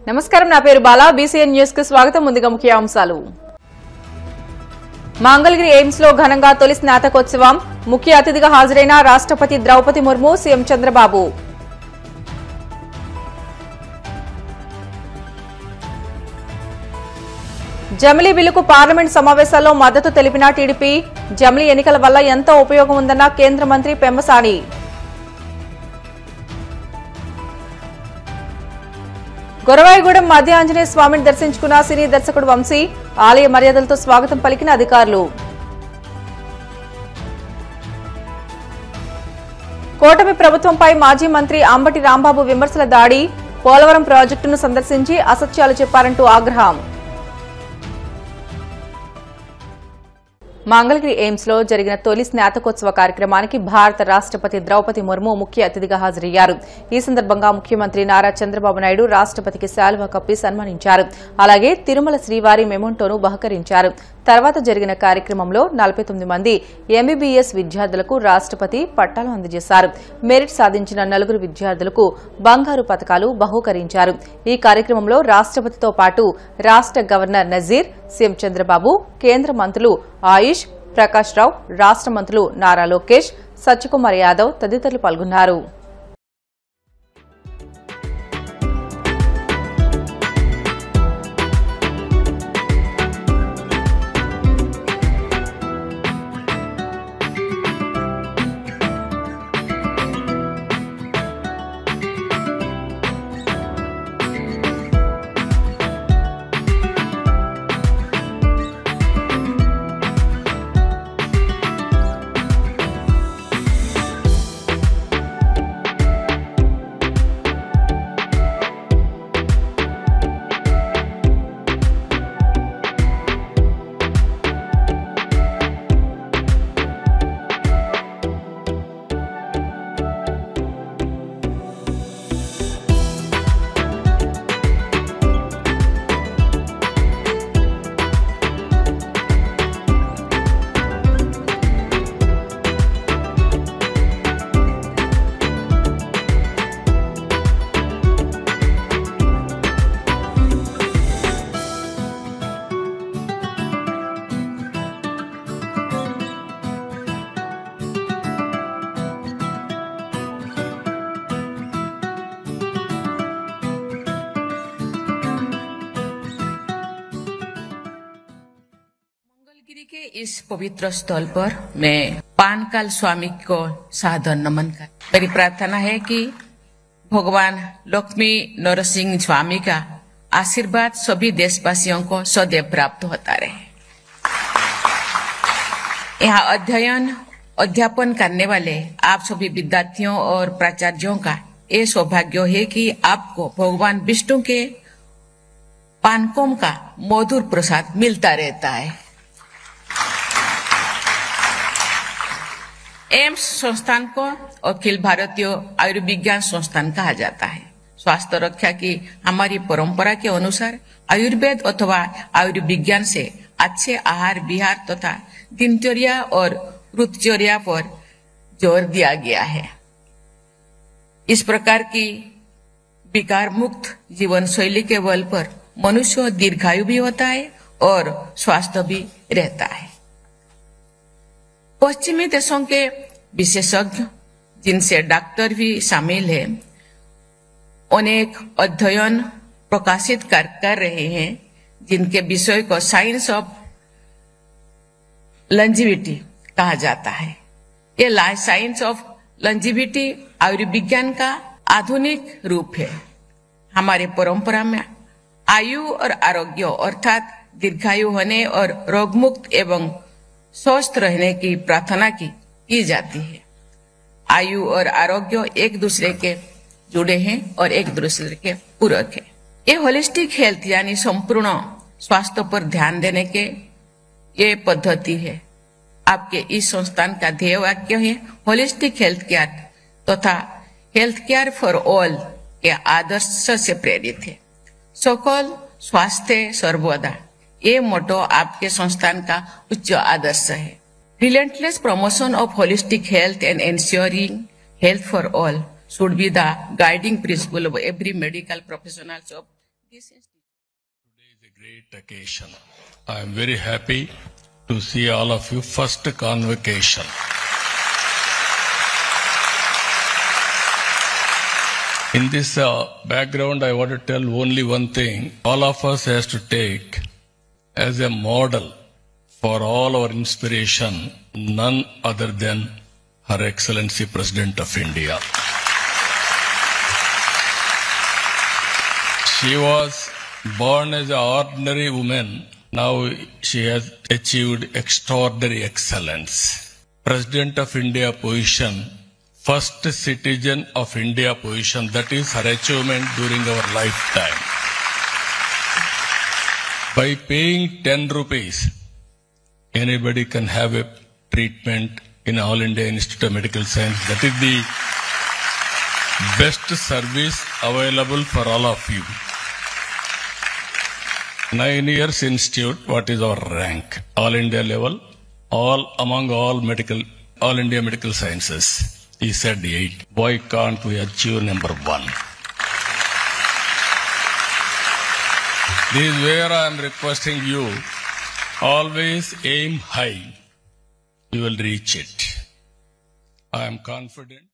నమస్కారం, నా పేరు బాలా. బీసీఎన్ న్యూస్ కు స్వాగతం. ముందుగా ముఖ్యాంశాలు. మంగళగిరి ఎయిమ్స్ లో ఘనంగా తొలి స్నాతకోత్సవం. ముఖ్య అతిథిగా హాజరైన రాష్ట్రపతి ద్రౌపది ముర్ము, సీఎం చంద్రబాబు. జమిలీ బిల్లుకు పార్లమెంట్ సమావేశాల్లో మద్దతు తెలిపిన టీడీపీ. జమిలీ ఎన్నికల వల్ల ఎంతో ఉపయోగం ఉందన్న కేంద్ర మంత్రి పెమ్మసాని. గొరవాయిగూడెం మధ్య ఆంజనేయ స్వామిని దర్శించుకున్న సినీ దర్శకుడు వంశీ. ఆలయ మర్యాదలతో స్వాగతం పలికిన అధికారులు. కూటమి ప్రభుత్వంపై మాజీ మంత్రి అంబటి రాంబాబు విమర్శల దాడి. పోలవరం ప్రాజెక్టును సందర్శించి అసత్యాలు చెప్పారంటూ ఆగ్రహం. మంగళగిరి ఎయిమ్స్ లో జరిగిన తొలి స్నాతకోత్సవ కార్యక్రమానికి భారత రాష్ట్రపతి ద్రౌపది ముర్ము ముఖ్య అతిథిగా హాజరయ్యారు. ఈ సందర్భంగా ముఖ్యమంత్రి నారా చంద్రబాబు నాయుడు రాష్ట్రపతికి శాలువా కప్పి సన్మానించారు. అలాగే తిరుమల శ్రీవారి మెమోంటోను బహుకరించారు. తర్వాత జరిగిన కార్యక్రమంలో 49 మంది ఎంబీబీఎస్ విద్యార్థులకు రాష్ట్రపతి పట్టాలు అందజేశారు. మెరిట్ సాధించిన 4 విద్యార్థులకు బంగారు పతకాలు బహూకరించారు. ఈ కార్యక్రమంలో రాష్ట్రపతితో పాటు రాష్ట్ర గవర్నర్ నజీర్, సీఎం చంద్రబాబు, కేంద్ర మంత్రులు ఆయుష్, ప్రకాష్ రావు, రాష్ట్ర మంత్రులు నారా లోకేష్, సత్యకుమార్ యాదవ్ తదితరులు పాల్గొన్నారు. मंगलगिरी के इस पवित्र स्थल पर मैं पानकाल स्वामी को सादर नमन कर मेरी प्रार्थना है कि भगवान लक्ष्मी नरसिंह स्वामी का आशीर्वाद सभी देशवासियों को सदैव प्राप्त होता रहे। यहाँ अध्यापन करने वाले आप सभी विद्यार्थियों और प्राचार्यों का ये सौभाग्य है कि आपको भगवान विष्णु के पानकों का मधुर प्रसाद मिलता रहता है। एम्स संस्थान को अखिल भारतीय आयुर्विज्ञान संस्थान कहा जाता है। स्वास्थ्य रक्षा की हमारी परंपरा के अनुसार आयुर्वेद अथवा आयुर्विज्ञान से अच्छे आहार विहार तथा दिनचर्या और ऋतुचर्या पर जोर दिया गया है। इस प्रकार की विकार मुक्त जीवन शैली के बल पर मनुष्य दीर्घायु भी होता है और स्वास्थ्य भी रहता है। पश्चिमी देशों के विशेषज्ञ, जिनसे डॉक्टर भी शामिल हैं, अनेक अध्ययन प्रकाशित कर रहे हैं जिनके विषय को साइंस ऑफ लंजीविटी कहा जाता है। ये साइंस ऑफ लंजीविटी आयुर्विज्ञान का आधुनिक रूप है। हमारे परंपरा में आयु और आरोग्य अर्थात दीर्घायु होने और रोगमुक्त एवं स्वस्थ रहने की प्रार्थना की जाती है। आयु और आरोग्य एक दूसरे के जुड़े हैं और एक दूसरे के पूरक है। ये होलिस्टिक हेल्थ यानी संपूर्ण स्वास्थ्य पर ध्यान देने के ये पद्धति है। आपके इस संस्थान का ध्येय वाक्य है होलिस्टिक हेल्थ केयर तथा हेल्थ केयर फॉर ऑल के आदर्श से प्रेरित है। सकल स्वास्थ्य सर्वदा ये मोटो आपके संस्थान का उच्च आदर्श है। Relentless promotion of holistic health and ensuring health for all should be the guiding principle of every medical professionals of this institute. Today is a great occasion. I am very happy to see all of you first convocation. In this background, I want to tell only one thing. All of us has to take as a model for all our inspiration, none other than Her Excellency President of India. She was born as an ordinary woman. Now she has achieved extraordinary excellence. President of India position, first citizen of India position, that is her achievement during our lifetime. By paying 10 rupees, anybody can have a treatment in All India Institute of Medical Science. That is the best service available for all of you. 9 years institute, what is our rank? All India level, all among all India medical sciences. He said 8. Why can't we achieve number 1? This is where I am requesting you, always aim high. You will reach it. I am confident.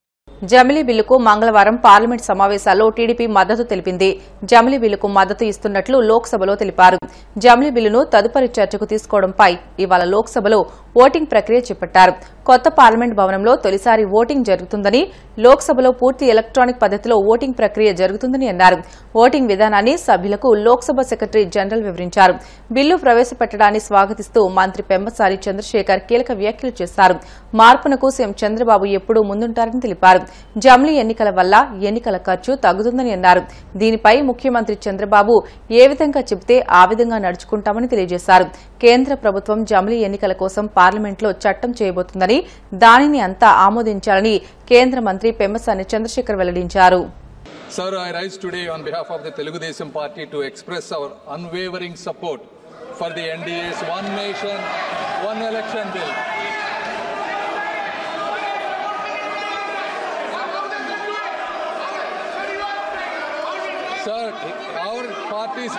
జమిలీ బిల్లుకు మంగళవారం parliament సమావేశాల్లో TDP మద్దతు తెలిపింది. జమిలీ బిల్లుకు మద్దతు ఇస్తున్నట్లు లోక్సభలో తెలిపారు. జమిలీ బిల్లును తదుపరి చర్చకు తీసుకోవడంపై ఇవాళ లోక్సభలో ఓటింగ్ ప్రక్రియ చేపట్టారు. కొత్త పార్లమెంట్ భవనంలో తొలిసారి ఓటింగ్ జరుగుతుందని, లోక్సభలో పూర్తి ఎలక్ట్రానిక్ పద్దతిలో ఓటింగ్ ప్రక్రియ జరుగుతుందని అన్నారు. ఓటింగ్ విధానాన్ని సభ్యులకు లోక్సభ సెక్రటరీ జనరల్ వివరించారు. బిల్లు ప్రవేశపెట్టడాన్ని స్వాగతిస్తూ మంత్రి పెమ్మసాని చంద్రశేఖర్ కీలక వ్యాఖ్యలు చేశారు. మార్పునకు సీఎం చంద్రబాబు ఎప్పుడూ ముందుంటారని తెలిపారు. జమిలీ ఎన్నికల వల్ల ఎన్నికల ఖర్చు తగ్గుతుందని అన్నారు. దీనిపై ముఖ్యమంత్రి చంద్రబాబు ఏ విధంగా చెబితే ఆ విధంగా నడుచుకుంటామని తెలియజేశారు. కేంద్ర ప్రభుత్వం జమిలీ ఎన్నికల కోసం పార్లమెంట్లో చట్టం చేయబోతుందని, దానిని అంతా ఆమోదించాలని కేంద్ర మంత్రి పెమ్మసాని చంద్రశేఖర్ వెల్లడించారు. Sir, I rise today on behalf of the Telugu Desam Party to express our unwavering support for the NDA's One Nation, One Election bill. Sir, our party's...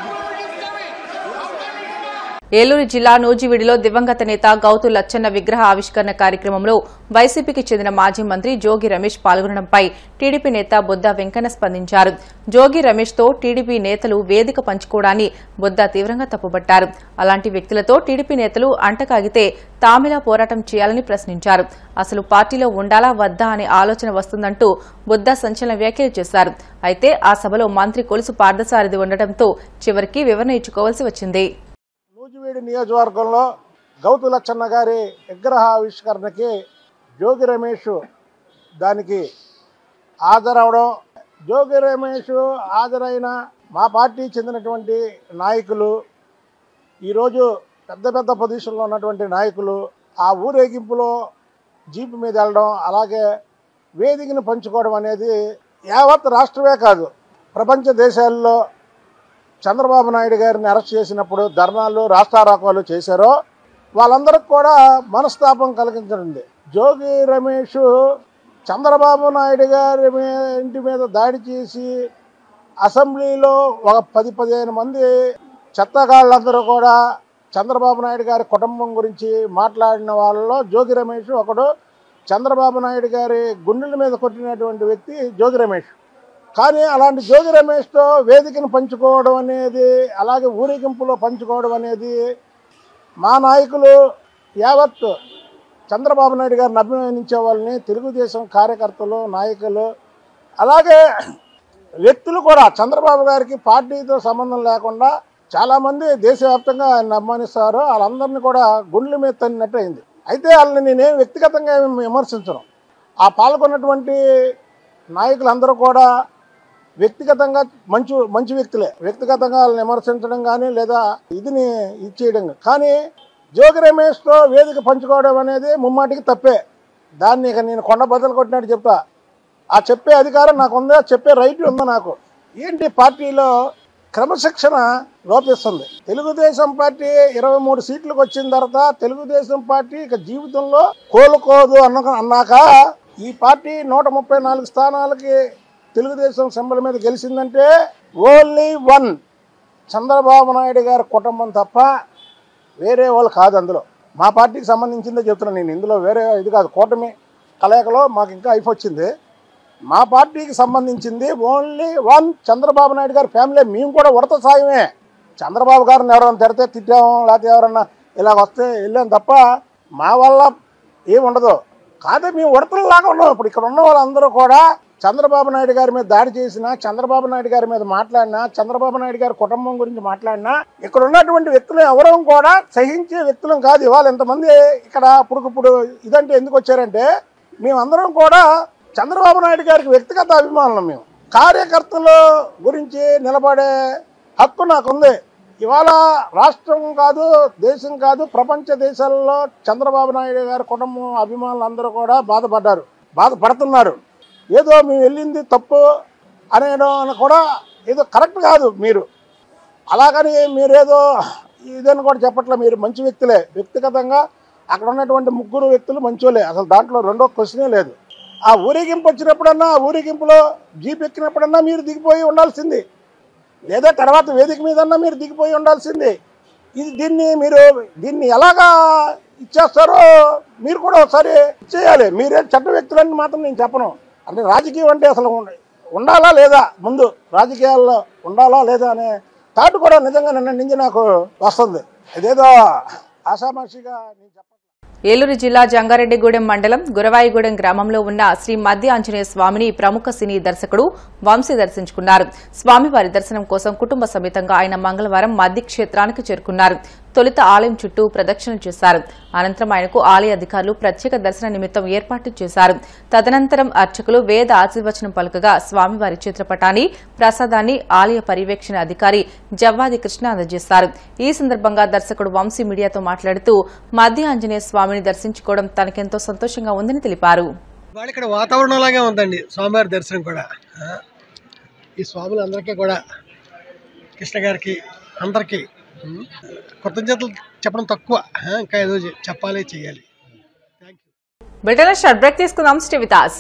Eluru జిల్లా నూజివీడులో దివంగత నేత గౌతు లచ్చన్న విగ్రహ ఆవిష్కరణ కార్యక్రమంలో వైసీపీకి చెందిన మాజీ మంత్రి జోగి రమేష్ పాల్గొనడంపై టీడీపీ నేత బొద్దా వెంకన్న స్పందించారు. జోగి రమేష్తో టీడీపీ నేతలు వేదిక పంచుకోవడాన్ని బొద్దా తీవ్రంగా తప్పుబట్టారు. అలాంటి వ్యక్తులతో టీడీపీ నేతలు అంటకాగితే తామిలా పోరాటం చేయాలని ప్రశ్నించారు. అసలు పార్టీలో ఉండాలా వద్దా అనే ఆలోచన వస్తుందంటూ బొద్దా సంచలన వ్యాఖ్యలు చేశారు. అయితే ఆ సభలో మంత్రి కొలుసు పార్థసారథి ఉండటంతో చివరికి వివరణ ఇచ్చుకోవాల్సి వచ్చింది. నూజివీడు నియోజకవర్గంలో గౌతు లచ్చన్న గారి విగ్రహావిష్కరణకి జోగి రమేష్ దానికి హాజరవడం, జోగి రమేష్ హాజరైన మా పార్టీ చెందినటువంటి నాయకులు, ఈరోజు పెద్ద పెద్ద పొజిషన్లో ఉన్నటువంటి నాయకులు ఆ ఊరేగింపులో జీపు మీద వెళ్ళడం, అలాగే వేదికను పంచుకోవడం అనేది యావత్ రాష్ట్రమే కాదు ప్రపంచ దేశాల్లో చంద్రబాబు నాయుడు గారిని అరెస్ట్ చేసినప్పుడు ధర్నాలు రాస్తారోకోలు చేశారో వాళ్ళందరికి కూడా మనస్తాపం కలిగించనుంది. జోగి రమేష్ చంద్రబాబు నాయుడు గారి ఇంటి మీద దాడి చేసి అసెంబ్లీలో ఒక 10-15 మంది చెత్తగాళ్ళందరూ కూడా చంద్రబాబు నాయుడు గారి కుటుంబం గురించి మాట్లాడిన వాళ్ళలో జోగి రమేష్ ఒకడు. చంద్రబాబు నాయుడు గారి గుండెల మీద కొట్టినటువంటి వ్యక్తి జోగి రమేష్. కానీ అలాంటి జోగి రమేష్తో వేదికను పంచుకోవడం అనేది, అలాగే ఊరేగింపులో పంచుకోవడం అనేది మా నాయకులు యావత్ చంద్రబాబు నాయుడు గారిని అభినందించే వాళ్ళని, తెలుగుదేశం కార్యకర్తలు, నాయకులు, అలాగే వ్యక్తులు కూడా చంద్రబాబు గారికి పార్టీతో సంబంధం లేకుండా చాలామంది దేశవ్యాప్తంగా ఆయన అభిమానిస్తారు. వాళ్ళందరినీ కూడా గుండెల మీద తన్నినట్టు అయింది. అయితే వాళ్ళని నేనేం వ్యక్తిగతంగా విమర్శించను. ఆ పాల్గొన్నటువంటి నాయకులందరూ కూడా వ్యక్తిగతంగా మంచి వ్యక్తులే. వ్యక్తిగతంగా వాళ్ళని విమర్శించడం కానీ లేదా ఇదిని ఇచ్చేయడం కానీ జోగి రమేష్తో వేదిక పంచుకోవడం అనేది ముమ్మాటికి తప్పే. దాన్ని ఇక నేను కొండ బద్దలు కొట్టినట్టు చెప్తా. ఆ చెప్పే అధికారం నాకు ఉందా, చెప్పే రైట్ ఉందా నాకు. ఏంటి పార్టీలో క్రమశిక్షణ లోపిస్తుంది. తెలుగుదేశం పార్టీ 23 సీట్లకు వచ్చిన తర్వాత తెలుగుదేశం పార్టీ ఇక జీవితంలో కోలుకోదు అన్నాక ఈ పార్టీ 134 స్థానాలకి తెలుగుదేశం సింబల్ మీద గెలిచిందంటే ఓన్లీ వన్ చంద్రబాబు నాయుడు గారి కుటుంబం తప్ప వేరే వాళ్ళు కాదు. అందులో మా పార్టీకి సంబంధించిందే చెప్తున్నాను నేను. ఇందులో వేరే ఇది కాదు. కూటమి కలయికలో మాకు ఇంకా అయిపోయింది. మా పార్టీకి సంబంధించింది ఓన్లీ వన్ చంద్రబాబు నాయుడు గారి ఫ్యామిలీ. మేము కూడా ఉడత సాయమే. చంద్రబాబు గారిని ఎవరైనా తిడితే తిట్టాము, లేకపోతే ఎవరన్నా ఇలా వస్తే వెళ్ళాం తప్ప మా వల్ల ఏముండదు. కాదే మేము ఉడతలాగా ఉన్నాం. ఇప్పుడు ఇక్కడ ఉన్న వాళ్ళందరూ కూడా చంద్రబాబు నాయుడు గారి మీద దాడి చేసినా, చంద్రబాబు నాయుడు గారి మీద మాట్లాడినా, చంద్రబాబు నాయుడు గారి కుటుంబం గురించి మాట్లాడినా ఇక్కడ ఉన్నటువంటి వ్యక్తులు ఎవరూ కూడా సహించే వ్యక్తులం కాదు. ఇవాళ ఇంతమంది ఇక్కడ ఇప్పుడు ఇదంటే ఎందుకు వచ్చారంటే మేమందరం కూడా చంద్రబాబు నాయుడు గారికి వ్యక్తిగత అభిమానులం. మేము కార్యకర్తల గురించి నిలబడే హక్కు నాకుంది. ఇవాళ రాష్ట్రం కాదు, దేశం కాదు, ప్రపంచ దేశాల్లో చంద్రబాబు నాయుడు గారి కుటుంబం అభిమానులు అందరూ కూడా బాధపడుతున్నారు. ఏదో మేము వెళ్ళింది తప్పు అనేయడం కూడా ఏదో కరెక్ట్ కాదు. మీరు అలాగని మీరేదో ఇదని కూడా చెప్పట్లే. మీరు మంచి వ్యక్తులే. వ్యక్తిగతంగా అక్కడ ఉన్నటువంటి ముగ్గురు వ్యక్తులు మంచోలే. అసలు దాంట్లో రెండో క్వశ్చనే లేదు. ఆ ఊరేగింపు వచ్చినప్పుడన్నా, ఆ ఊరేగింపులో జీప్ ఎక్కినప్పుడన్నా మీరు దిగిపోయి ఉండాల్సింది, లేదా తర్వాత వేదిక మీదన్నా మీరు దిగిపోయి ఉండాల్సింది. దీన్ని ఎలాగా ఇచ్చేస్తారో మీరు కూడా ఒకసారి చేయాలి. మీరే చట్ట వ్యక్తులని మాత్రం నేను చెప్పను. అంటే రాజకీయం అంటే అసలు ఉండాలా లేదా, ముందు రాజకీయాల్లో ఉండాలా లేదా అనే థాట్ కూడా నిజంగా నిన్న నుంచి నాకు వస్తుంది. ఇదేదో ఆషామాషిగా నేను చెప్పను. ఏలూరు జిల్లా జంగారెడ్డిగూడెం మండలం గురవాయిగూడెం గ్రామంలో ఉన్న శ్రీ మద్ది ఆంజనేయ స్వామిని ప్రముఖ సినీ దర్శకుడు వంశీ దర్శించుకున్నారు. స్వామివారి దర్శనం కోసం కుటుంబ సమేతంగా ఆయన మంగళవారం మద్ది క్షేత్రానికి చేరుకున్నారు. తొలుత ఆలయం చుట్టూ ప్రదక్షిణలు చేశారు. అనంతరం ఆయనకు ఆలయ అధికారులు ప్రత్యేక దర్శన నిమిత్తం ఏర్పాట్లు చేశారు. తదనంతరం అర్చకులు వేద ఆశీర్వచనం పలుకగా స్వామివారి చిత్రపటాన్ని, ప్రసాదాన్ని ఆలయ పర్యవేక్షణ అధికారి జవ్వాది కృష్ణ అందజేశారు. ఈ సందర్భంగా దర్శకుడు వంశీ మీడియాతో మాట్లాడుతూ మద్ది ఆంజనేయ స్వామిని దర్శించుకోవడం తనకెంతో సంతోషంగా ఉందని తెలిపారు. ఇక్కడ వాతావరణం లాగే ఉందండి. స్వామివారి దర్శనం కూడా ఈ స్వాములందరికీ కూడా, కృష్ణ గారికి అందరికీ కృతజ్ఞతలు చెప్పడం తక్కువ, ఇంకా ఏదో చెప్పాలి, చేయాలి. బ్రిటన్ షార్ట్ బ్రేక్ తీసుకుందాం. Stay with us.